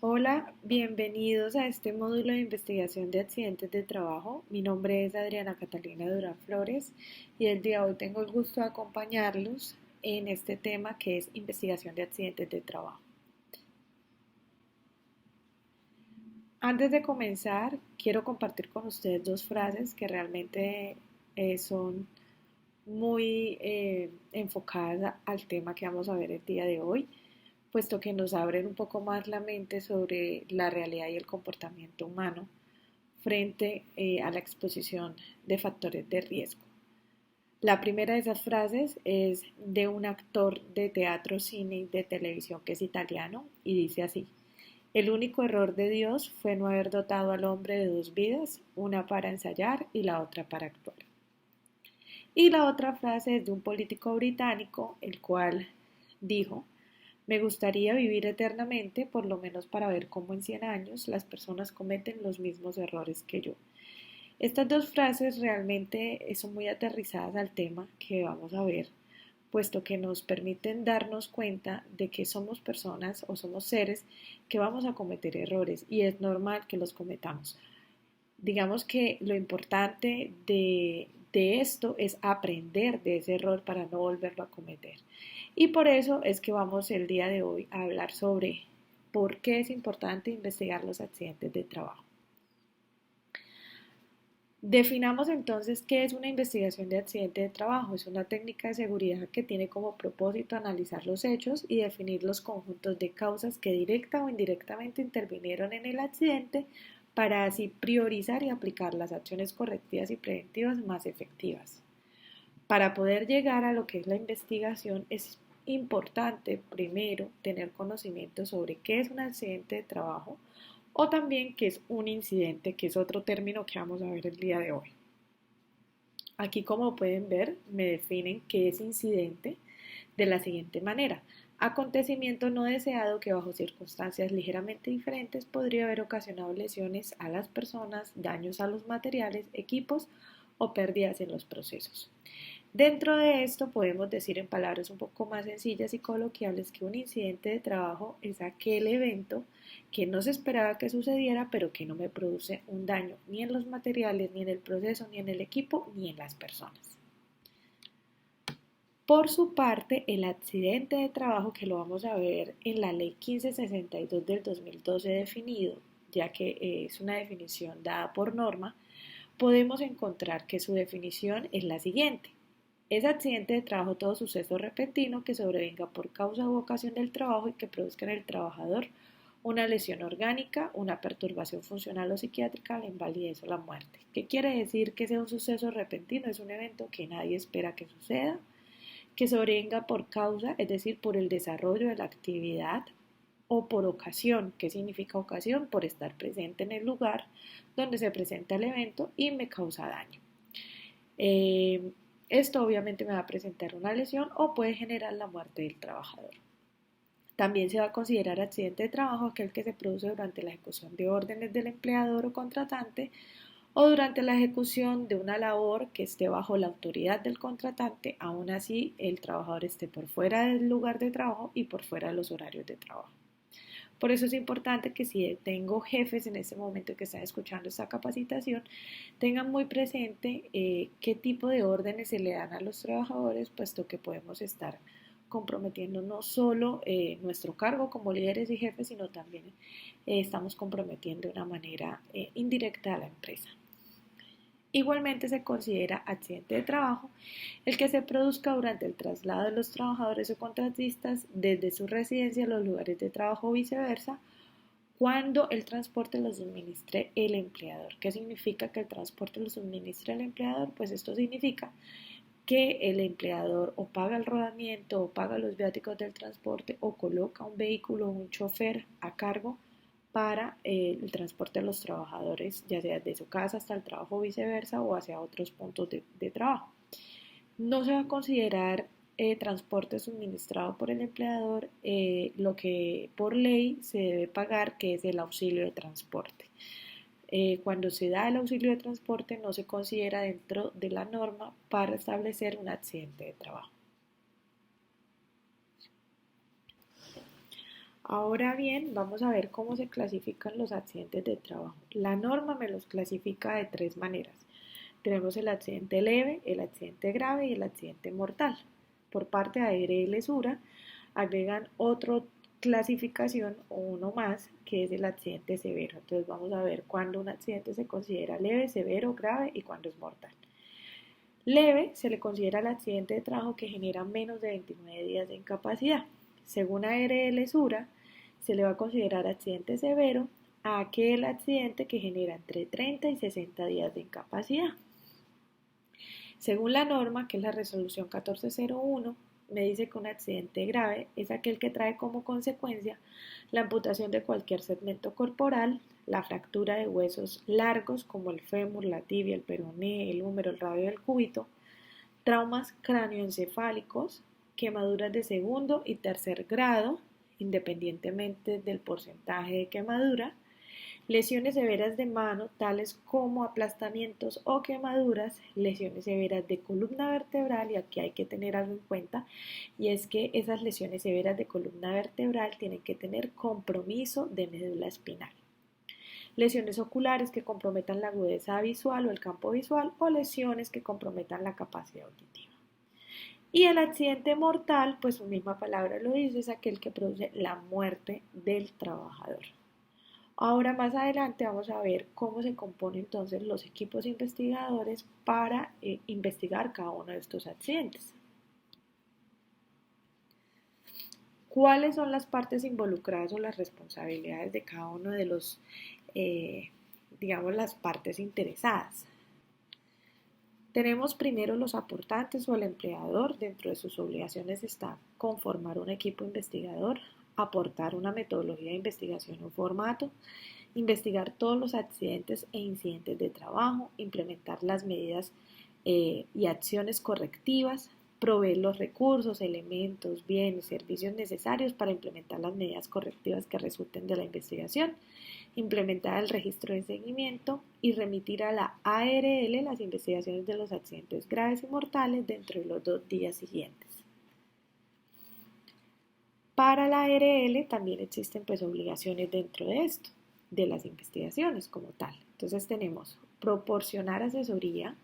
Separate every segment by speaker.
Speaker 1: Hola, bienvenidos a este módulo de investigación de accidentes de trabajo. Mi nombre es Adriana Catalina Durán Flores y el día de hoy tengo el gusto de acompañarlos en este tema que es investigación de accidentes de trabajo. Antes de comenzar, quiero compartir con ustedes dos frases que realmente son muy enfocadas al tema que vamos a ver el día de hoy, puesto que nos abren un poco más la mente sobre la realidad y el comportamiento humano frente a la exposición de factores de riesgo. La primera de esas frases es de un actor de teatro, cine y de televisión que es italiano y dice así: el único error de Dios fue no haber dotado al hombre de dos vidas, una para ensayar y la otra para actuar. Y la otra frase es de un político británico, el cual dijo: me gustaría vivir eternamente, por lo menos para ver cómo en 100 años las personas cometen los mismos errores que yo. Estas dos frases realmente son muy aterrizadas al tema que vamos a ver, puesto que nos permiten darnos cuenta de que somos personas o somos seres que vamos a cometer errores y es normal que los cometamos. Digamos que lo importante de esto es aprender de ese error para no volverlo a cometer. Y por eso es que vamos el día de hoy a hablar sobre por qué es importante investigar los accidentes de trabajo. Definamos entonces qué es una investigación de accidente de trabajo. Es una técnica de seguridad que tiene como propósito analizar los hechos y definir los conjuntos de causas que directa o indirectamente intervinieron en el accidente para así priorizar y aplicar las acciones correctivas y preventivas más efectivas. Para poder llegar a lo que es la investigación es importante primero tener conocimiento sobre qué es un accidente de trabajo o también qué es un incidente, que es otro término que vamos a ver el día de hoy. Aquí, como pueden ver, me definen qué es incidente de la siguiente manera: acontecimiento no deseado que bajo circunstancias ligeramente diferentes podría haber ocasionado lesiones a las personas, daños a los materiales, equipos o pérdidas en los procesos. Dentro de esto podemos decir en palabras un poco más sencillas y coloquiales que un incidente de trabajo es aquel evento que no se esperaba que sucediera, pero que no me produce un daño ni en los materiales, ni en el proceso, ni en el equipo, ni en las personas. Por su parte, el accidente de trabajo, que lo vamos a ver en la Ley 1562 del 2012 definido, ya que es una definición dada por norma, podemos encontrar que su definición es la siguiente: es accidente de trabajo todo suceso repentino que sobrevenga por causa u ocasión del trabajo y que produzca en el trabajador una lesión orgánica, una perturbación funcional o psiquiátrica, la invalidez o la muerte. ¿Qué quiere decir que sea un suceso repentino? Es un evento que nadie espera que suceda, que sobrevenga por causa, es decir, por el desarrollo de la actividad, o por ocasión. ¿Qué significa ocasión? Por estar presente en el lugar donde se presenta el evento y me causa daño. Esto obviamente me va a presentar una lesión o puede generar la muerte del trabajador. También se va a considerar accidente de trabajo aquel que se produce durante la ejecución de órdenes del empleador o contratante o durante la ejecución de una labor que esté bajo la autoridad del contratante, aún así el trabajador esté por fuera del lugar de trabajo y por fuera de los horarios de trabajo. Por eso es importante que si tengo jefes en este momento que están escuchando esta capacitación, tengan muy presente qué tipo de órdenes se le dan a los trabajadores, puesto que podemos estar comprometiendo no solo nuestro cargo como líderes y jefes, sino también estamos comprometiendo de una manera indirecta a la empresa. Igualmente se considera accidente de trabajo el que se produzca durante el traslado de los trabajadores o contratistas desde su residencia a los lugares de trabajo o viceversa, cuando el transporte lo suministre el empleador. ¿Qué significa que el transporte lo suministre el empleador? Pues esto significa que el empleador o paga el rodamiento o paga los viáticos del transporte o coloca un vehículo o un chofer a cargo para el transporte de los trabajadores, ya sea de su casa hasta el trabajo o viceversa o hacia otros puntos de trabajo. No se va a considerar transporte suministrado por el empleador lo que por ley se debe pagar, que es el auxilio de transporte. Cuando se da el auxilio de transporte no se considera dentro de la norma para establecer un accidente de trabajo. Ahora bien, vamos a ver cómo se clasifican los accidentes de trabajo. La norma me los clasifica de tres maneras. Tenemos el accidente leve, el accidente grave y el accidente mortal. Por parte de ARL Sura agregan otra clasificación o uno más que es el accidente severo. Entonces vamos a ver cuándo un accidente se considera leve, severo, grave y cuándo es mortal. Leve se le considera el accidente de trabajo que genera menos de 29 días de incapacidad. Según ARL Sura, se le va a considerar accidente severo a aquel accidente que genera entre 30 y 60 días de incapacidad. Según la norma, que es la resolución 1401, me dice que un accidente grave es aquel que trae como consecuencia la amputación de cualquier segmento corporal, la fractura de huesos largos como el fémur, la tibia, el peroné, el húmero, el radio y el cúbito, traumas cráneoencefálicos, quemaduras de segundo y tercer grado, independientemente del porcentaje de quemadura, lesiones severas de mano, tales como aplastamientos o quemaduras, lesiones severas de columna vertebral, y aquí hay que tener algo en cuenta, y es que esas lesiones severas de columna vertebral tienen que tener compromiso de médula espinal. Lesiones oculares que comprometan la agudeza visual o el campo visual, o lesiones que comprometan la capacidad auditiva. Y el accidente mortal, pues su misma palabra lo dice, es aquel que produce la muerte del trabajador. Ahora más adelante vamos a ver cómo se componen entonces los equipos investigadores para investigar cada uno de estos accidentes. ¿Cuáles son las partes involucradas o las responsabilidades de cada uno de los, digamos, las partes interesadas? Tenemos primero los aportantes o el empleador. Dentro de sus obligaciones está conformar un equipo investigador, aportar una metodología de investigación o formato, investigar todos los accidentes e incidentes de trabajo, implementar las medidas y acciones correctivas, proveer los recursos, elementos, bienes, servicios necesarios para implementar las medidas correctivas que resulten de la investigación, implementar el registro de seguimiento y remitir a la ARL las investigaciones de los accidentes graves y mortales dentro de los 2 días siguientes. Para la ARL también existen pues obligaciones dentro de esto, de las investigaciones como tal. Entonces tenemos proporcionar asesoría,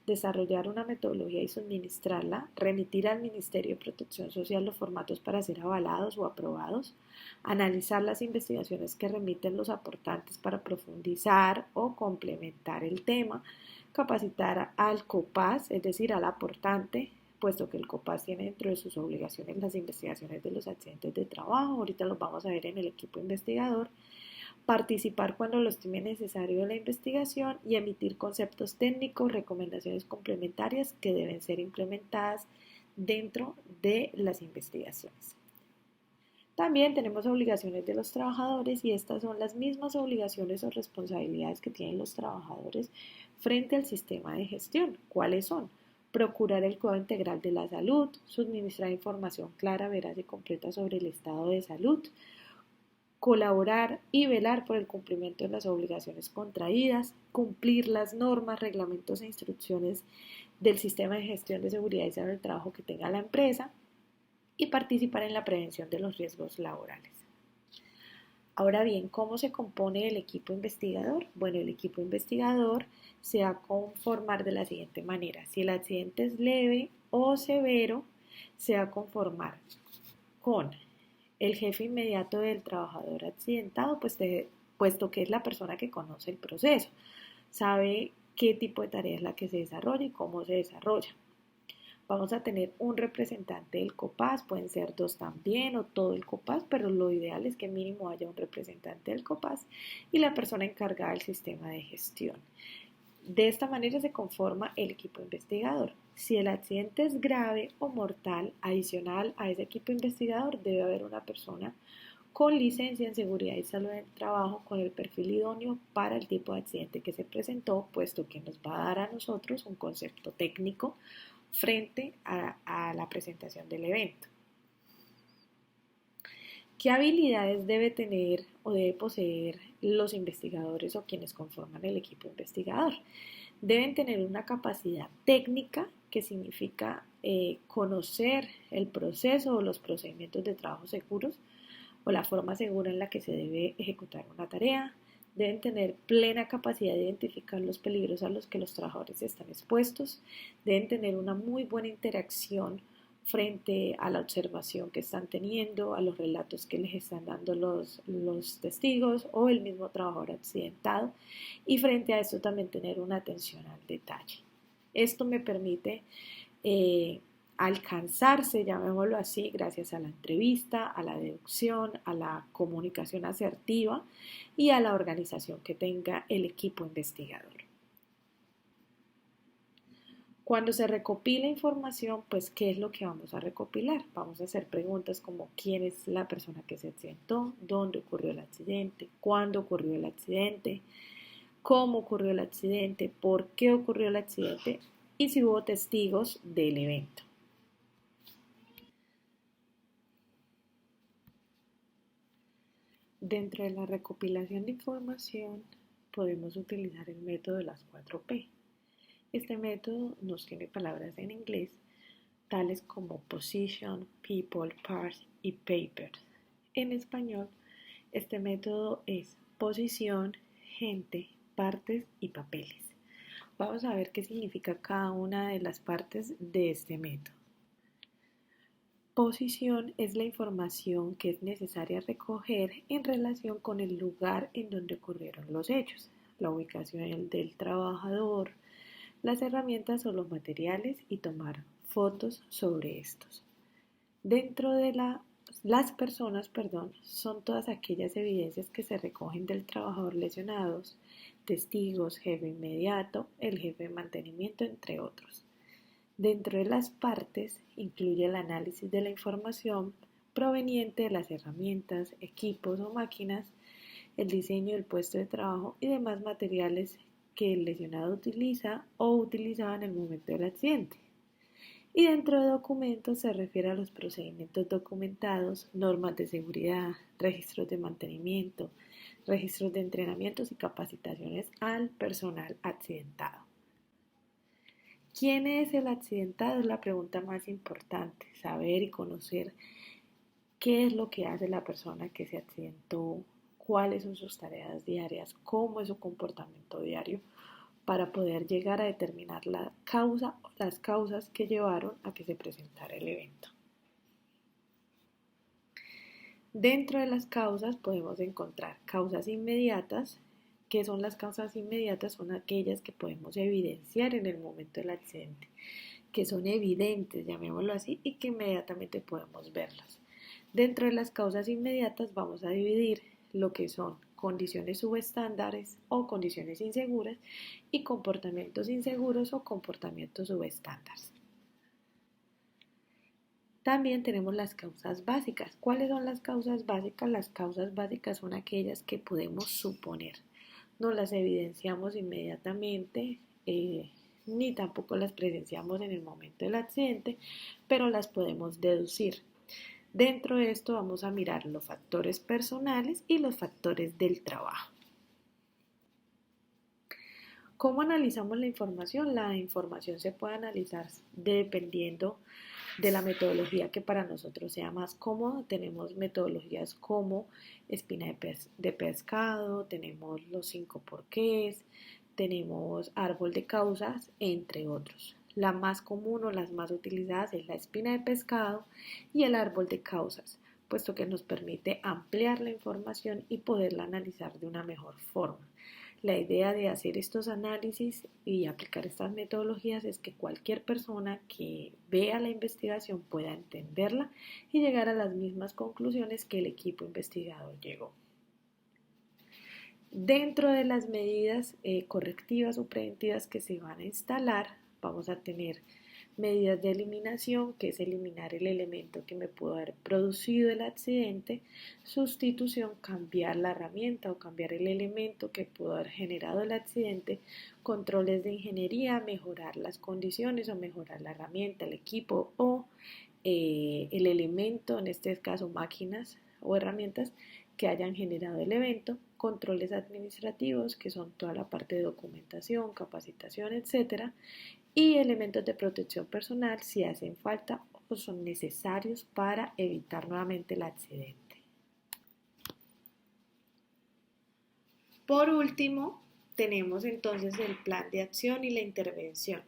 Speaker 1: desarrollar una metodología y suministrarla, remitir al Ministerio de Protección Social los formatos para ser avalados o aprobados, analizar las investigaciones que remiten los aportantes para profundizar o complementar el tema, capacitar al COPAS, es decir, al aportante, puesto que el COPAS tiene dentro de sus obligaciones las investigaciones de los accidentes de trabajo, ahorita los vamos a ver en el equipo investigador, participar cuando lo estime necesario en la investigación y emitir conceptos técnicos, recomendaciones complementarias que deben ser implementadas dentro de las investigaciones. También tenemos obligaciones de los trabajadores y estas son las mismas obligaciones o responsabilidades que tienen los trabajadores frente al sistema de gestión. ¿Cuáles son? Procurar el cuidado integral de la salud, suministrar información clara, veraz y completa sobre el estado de salud, colaborar y velar por el cumplimiento de las obligaciones contraídas, cumplir las normas, reglamentos e instrucciones del sistema de gestión de seguridad y salud del trabajo que tenga la empresa y participar en la prevención de los riesgos laborales. Ahora bien, ¿cómo se compone el equipo investigador? Bueno, el equipo investigador se va a conformar de la siguiente manera. Si el accidente es leve o severo, se va a conformar con el jefe inmediato del trabajador accidentado, puesto que es la persona que conoce el proceso, sabe qué tipo de tarea es la que se desarrolla y cómo se desarrolla. Vamos a tener un representante del COPAS, pueden ser 2 también o todo el COPAS, pero lo ideal es que mínimo haya un representante del COPAS y la persona encargada del sistema de gestión. De esta manera se conforma el equipo investigador. Si el accidente es grave o mortal, adicional a ese equipo investigador debe haber una persona con licencia en seguridad y salud del trabajo con el perfil idóneo para el tipo de accidente que se presentó, puesto que nos va a dar a nosotros un concepto técnico frente a la presentación del evento. ¿Qué habilidades debe tener o debe poseer los investigadores o quienes conforman el equipo investigador? Deben tener una capacidad técnica, que significa conocer el proceso o los procedimientos de trabajo seguros o la forma segura en la que se debe ejecutar una tarea. Deben tener plena capacidad de identificar los peligros a los que los trabajadores están expuestos. Deben tener una muy buena interacción frente a la observación que están teniendo, a los relatos que les están dando los testigos o el mismo trabajador accidentado, y frente a esto también tener una atención al detalle. Esto me permite alcanzarse, llamémoslo así, gracias a la entrevista, a la deducción, a la comunicación asertiva y a la organización que tenga el equipo investigador. Cuando se recopila información, pues, ¿qué es lo que vamos a recopilar? Vamos a hacer preguntas como ¿quién es la persona que se accidentó? ¿Dónde ocurrió el accidente? ¿Cuándo ocurrió el accidente? ¿Cómo ocurrió el accidente? ¿Por qué ocurrió el accidente? Y si hubo testigos del evento. Dentro de la recopilación de información podemos utilizar el método de las 4P. Este método nos tiene palabras en inglés tales como position, people, parts y papers. En español, este método es posición, gente, partes y papeles. Vamos a ver qué significa cada una de las partes de este método. Posición es la información que es necesaria recoger en relación con el lugar en donde ocurrieron los hechos, la ubicación del trabajador, las herramientas o los materiales y tomar fotos sobre estos. Dentro de las personas, son todas aquellas evidencias que se recogen del trabajador lesionados, testigos, jefe inmediato, el jefe de mantenimiento, entre otros. Dentro de las partes incluye el análisis de la información proveniente de las herramientas, equipos o máquinas, el diseño del puesto de trabajo y demás materiales que el lesionado utiliza o utilizaba en el momento del accidente. Y dentro de documentos se refiere a los procedimientos documentados, normas de seguridad, registros de mantenimiento, registros de entrenamientos y capacitaciones al personal accidentado. ¿Quién es el accidentado? Es la pregunta más importante, saber y conocer qué es lo que hace la persona que se accidentó, cuáles son sus tareas diarias, cómo es su comportamiento diario, para poder llegar a determinar la causa o las causas que llevaron a que se presentara el evento. Dentro de las causas podemos encontrar causas inmediatas. ¿Qué son las causas inmediatas? Son aquellas que podemos evidenciar en el momento del accidente, que son evidentes, llamémoslo así, y que inmediatamente podemos verlas. Dentro de las causas inmediatas vamos a dividir lo que son condiciones subestándares o condiciones inseguras y comportamientos inseguros o comportamientos subestándares. También tenemos las causas básicas. ¿Cuáles son las causas básicas? Las causas básicas son aquellas que podemos suponer. No las evidenciamos inmediatamente, ni tampoco las presenciamos en el momento del accidente, pero las podemos deducir. Dentro de esto vamos a mirar los factores personales y los factores del trabajo. ¿Cómo analizamos la información? La información se puede analizar dependiendo de la metodología que para nosotros sea más cómoda. Tenemos metodologías como espina de pescado, tenemos los 5 porqués, tenemos árbol de causas, entre otros. La más común o las más utilizadas es la espina de pescado y el árbol de causas, puesto que nos permite ampliar la información y poderla analizar de una mejor forma. La idea de hacer estos análisis y aplicar estas metodologías es que cualquier persona que vea la investigación pueda entenderla y llegar a las mismas conclusiones que el equipo investigador llegó. Dentro de las medidas correctivas o preventivas que se van a instalar, vamos a tener medidas de eliminación, que es eliminar el elemento que me pudo haber producido el accidente, sustitución, cambiar la herramienta o cambiar el elemento que pudo haber generado el accidente, controles de ingeniería, mejorar las condiciones o mejorar la herramienta, el equipo o el elemento, en este caso máquinas o herramientas que hayan generado el evento, controles administrativos, que son toda la parte de documentación, capacitación, etcétera, y elementos de protección personal si hacen falta o son necesarios para evitar nuevamente el accidente. Por último, tenemos entonces el plan de acción y la intervención.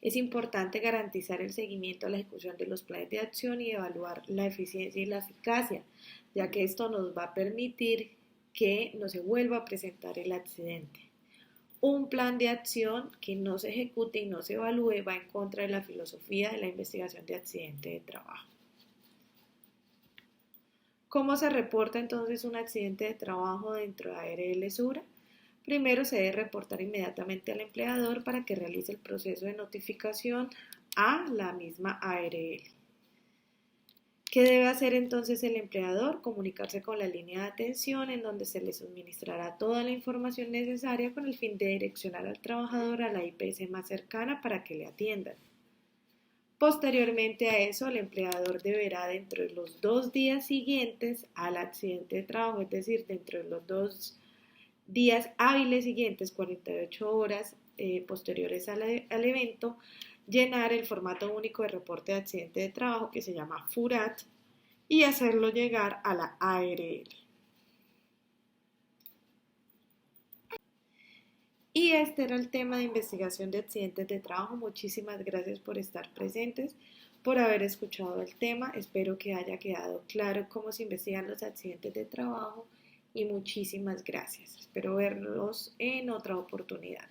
Speaker 1: Es importante garantizar el seguimiento a la ejecución de los planes de acción y evaluar la eficiencia y la eficacia, ya que esto nos va a permitir que no se vuelva a presentar el accidente. Un plan de acción que no se ejecute y no se evalúe va en contra de la filosofía de la investigación de accidente de trabajo. ¿Cómo se reporta entonces un accidente de trabajo dentro de ARL Sura? Primero se debe reportar inmediatamente al empleador para que realice el proceso de notificación a la misma ARL. ¿Qué debe hacer entonces el empleador? Comunicarse con la línea de atención en donde se le suministrará toda la información necesaria con el fin de direccionar al trabajador a la IPS más cercana para que le atiendan. Posteriormente a eso, el empleador deberá dentro de los 2 días siguientes al accidente de trabajo, es decir, dentro de los 2 días hábiles siguientes, 48 horas posteriores al evento, llenar el formato único de reporte de accidente de trabajo que se llama FURAT y hacerlo llegar a la ARL. Y este era el tema de investigación de accidentes de trabajo. Muchísimas gracias por estar presentes, por haber escuchado el tema. Espero que haya quedado claro cómo se investigan los accidentes de trabajo y muchísimas gracias. Espero verlos en otra oportunidad.